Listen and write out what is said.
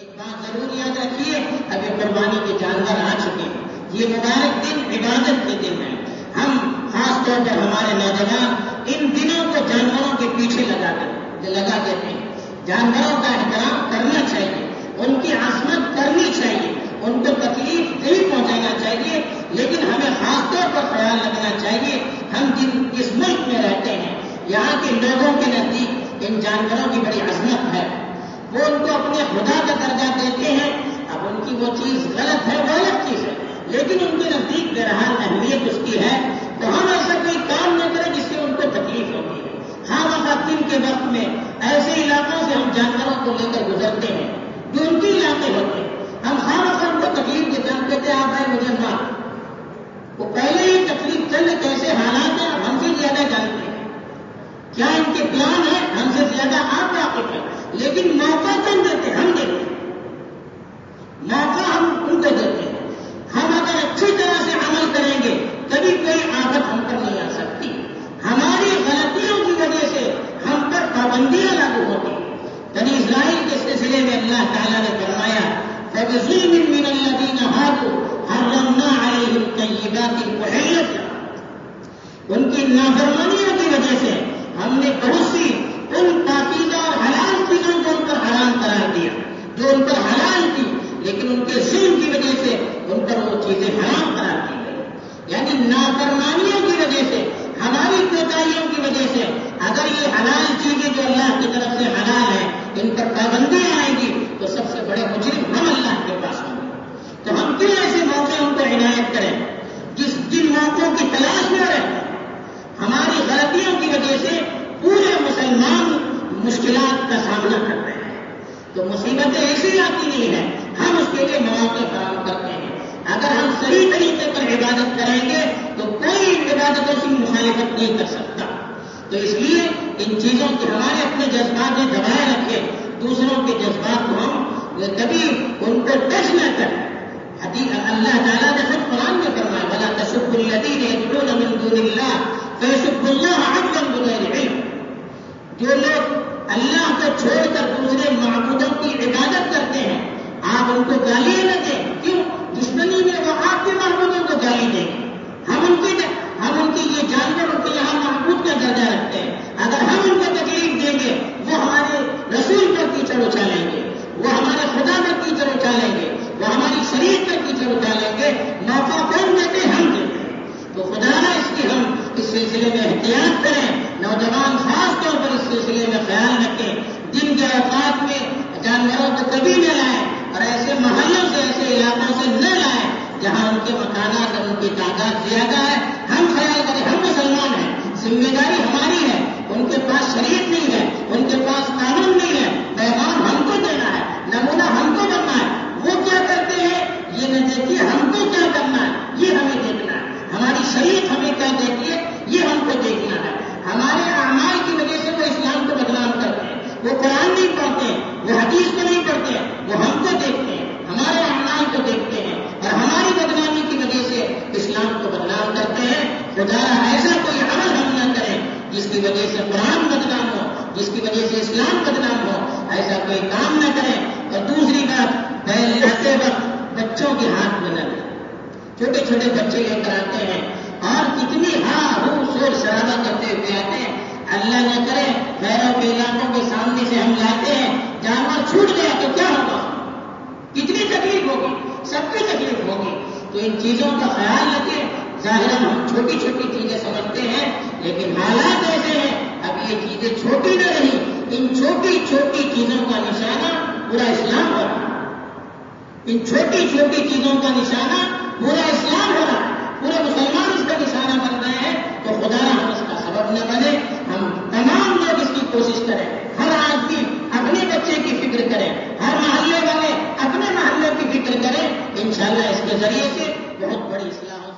ایک بات ضرور یاد رکھیے، ابھی قربانی کے جانور آ چکے ہیں، یہ مبارک دن عبادت کے دن ہے. ہم خاص طور پر ہمارے نوجوان ان دنوں کو جانوروں کے پیچھے لگا دیتے ہیں. جانوروں کا احترام کرنا چاہیے، ان کی عظمت کرنی چاہیے، ان کو تکلیف نہیں پہنچانا چاہیے، لیکن ہمیں خاص طور پر خیال رکھنا چاہیے ہم جس ملک میں رہتے ہیں یہاں کے لوگوں کے نزدیک ان جانوروں کی بڑی عظمت ہے. وہ ان کو اپنے خدا کا درجہ دیتے ہیں. اب ان کی وہ چیز غلط ہے، وہ الگ چیز ہے، لیکن ان کے نزدیک بہرحال اہمیت اس کی ہے. تو ہم ایسا کوئی کام نہ کریں جس سے ان کو تکلیف ہوتی ہے. ہاں وقت دن کے وقت میں ایسے علاقوں سے ہم جانوروں کو لے کر گزرتے ہیں جو ان کے علاقے ہوتے ہیں. ہم ہر وقت ان کو تکلیف دیتے ہیں، کہتے ہیں آپ بھائی مجھے مار. وہ پہلے ہی تکلیف چند کیسے حالات ہیں ہم سے زیادہ جانتے ہیں، کیا ان کے پلان ہے ہم سے زیادہ آپ واقف ہیں. لیکن موقع کم دیتے ہم دیتے ہیں، موقع ہم ان کو دیتے ہیں. ہم اگر اچھی طرح سے عمل کریں گے کبھی کوئی آفت ہم پر نہیں آ سکتی. ہماری غلطیوں کی وجہ سے ہم پر پابندیاں لاگو ہوتی ہیں. بنی اسرائیل کے سلسلے میں اللہ تعالیٰ نے فرمایا فَبِظُلْمٍ مِّنَ الَّذِينَ هَادُوا حَرَّمْنَا عَلَيْهِمْ طَيِّبَاتٍ أُحِلَّتْ لَهُمْ. ان کی نافرمانیوں کی وجہ سے ہم نے بہت سی ان پاکیزہ اور حلال چیزوں کو ان پر حرام قرار دیا جو ان پر حلال تھی، لیکن ان کے ظلم کی وجہ سے ان پر وہ چیزیں حرام قرار دی گئی. یعنی نافرمانیوں کی وجہ سے، ہماری کوتاہیوں کی وجہ سے اگر یہ حلال چیزیں جو اللہ کی طرف سے حلال ہیں ان پر پابندیاں آئیں گی تو سب سے بڑے مجرم ہم اللہ کے پاس ہوں گے. تو ہم کیوں ایسے موقع ان کو عنایت کریں جن موقعوں کی تلاش میں رہتے ہیں. ہماری غلطیوں کی وجہ سے پورے مسلمان مشکلات کا سامنا کر رہے ہیں. تو مصیبتیں ایسی آتی نہیں ہیں، ہم اس کے لیے مواقع فراہم کرتے ہیں. اگر ہم صحیح طریقے پر عبادت کریں گے تو کوئی عبادتوں سے مخالفت نہیں کر سکتا. تو اس لیے ان چیزوں کے ہمارے اپنے جذبات میں دبائے رکھے، دوسروں کے جذبات کو ہم کبھی ان کو ٹچ نہ کریں. اللہ تعالیٰ نے خود قرآن میں فرمایا وَلَا تَسُبُّوا الَّذِينَ يَدْعُونَ مِن دُونِ اللَّهِ فَيَسُبُّوا اللَّهَ عَدْوًا بِغَيْرِ عِلْمٍ. جو لوگ اللہ کو چھوڑ کر دوسرے معبودوں کی عبادت کرتے ہیں آپ ان کو گالی نہ دیں. کیوں؟ دشمنی میں وہ آپ کے معبودوں کو گالی دیں. ہم ان کی یہ جانور ان کے یہاں معبود کا درجہ رکھتے ہیں. اگر ہم ان کو تکلیف دیں گے وہ ہمارے رسول پر کیچڑ اچھالیں گے، وہ ہمارے خدا پر کیچڑ اچھالیں گے، وہ ہماری شریعت پر کیچڑ اچھالیں گے. موقع کون دیتے ہم دیتے ہیں. تو خدا نہ اس کی ہم اس سلسلے میں احتیاط کریں. نوجوان خاص طور پر اس سلسلے میں خیال رکھیں. دن کے اوقات میں جانوروں کو کبھی نہ لائیں اور ایسے محلوں سے ایسے علاقوں سے نہ لائیں جہاں ان کے مکانات اور ان کی تعداد زیادہ ہے. ہم خیال کریں ہم مسلمان ہیں، ذمہ داری ہماری ہے. ان کے پاس شریعت نہیں ہے، ان کے پاس قانون نہیں ہے، پیغام ہم کو دینا ہے، نمونہ ہم کو بننا ہے. وہ کیا کرتے ہیں یہ نہ دیکھیے ہم کو کیا کرنا ہے یہ ہمیں دیکھنا ہے. ہماری شریعت ہمیں کیا دیتی ہے یہ ہم کو دیکھنا ہے. ہمارے اعمال کی وجہ سے وہ اسلام کو بدنام کرتے ہیں، وہ قرآن نہیں پڑھتے ہیں، وہ حدیث کو نہیں پڑھتے ہیں، وہ ہم کو دیکھتے ہیں، ہمارے اعمال کو دیکھتے ہیں اور ہماری بدنامی کی وجہ سے اسلام کو بدنام کرتے ہیں. خدا ایسا کوئی عمل ہم نہ کریں جس کی وجہ سے قرآن بدنام ہو، جس کی وجہ سے اسلام بدنام ہو. ایسا کوئی کام نہ کریں. اور دوسری بات بیل لاتے وقت بچوں کے ہاتھ میں نہ دیں. چھوٹے چھوٹے بچے لے کر آتے ہیں اور کتنی شور شرابہ کرتے ہوئے آتے ہیں. اللہ نہ کرے غیروں کے علاقوں کے سامنے سے ہم لاتے ہیں، جانور چھوٹ گیا تو کیا ہوگا؟ کتنی تکلیف ہوگی، سب کی تکلیف ہوگی. تو ان چیزوں کا خیال رکھیں. ظاہر ہم چھوٹی چھوٹی چیزیں سمجھتے ہیں لیکن حالات ایسے ہیں اب یہ چیزیں چھوٹی نہ رہی. ان چھوٹی چھوٹی چیزوں کا نشانہ پورا اسلام ہو رہا ہے. ان چھوٹی چھوٹی چیزوں کا نشانہ پورا اسلام ہو رہا ہے. پورے مسلمان اس کا نشانہ بن رہے ہیں. تو خدا ہم اس کا سبب نہ بنے. ہم تمام لوگ اس کی کوشش کریں. ہر آدمی اپنے بچے کی فکر کریں، ہر محلے والے اپنے محلے کی فکر کریں. انشاءاللہ اس کے ذریعے سے بہت بڑی اصلاح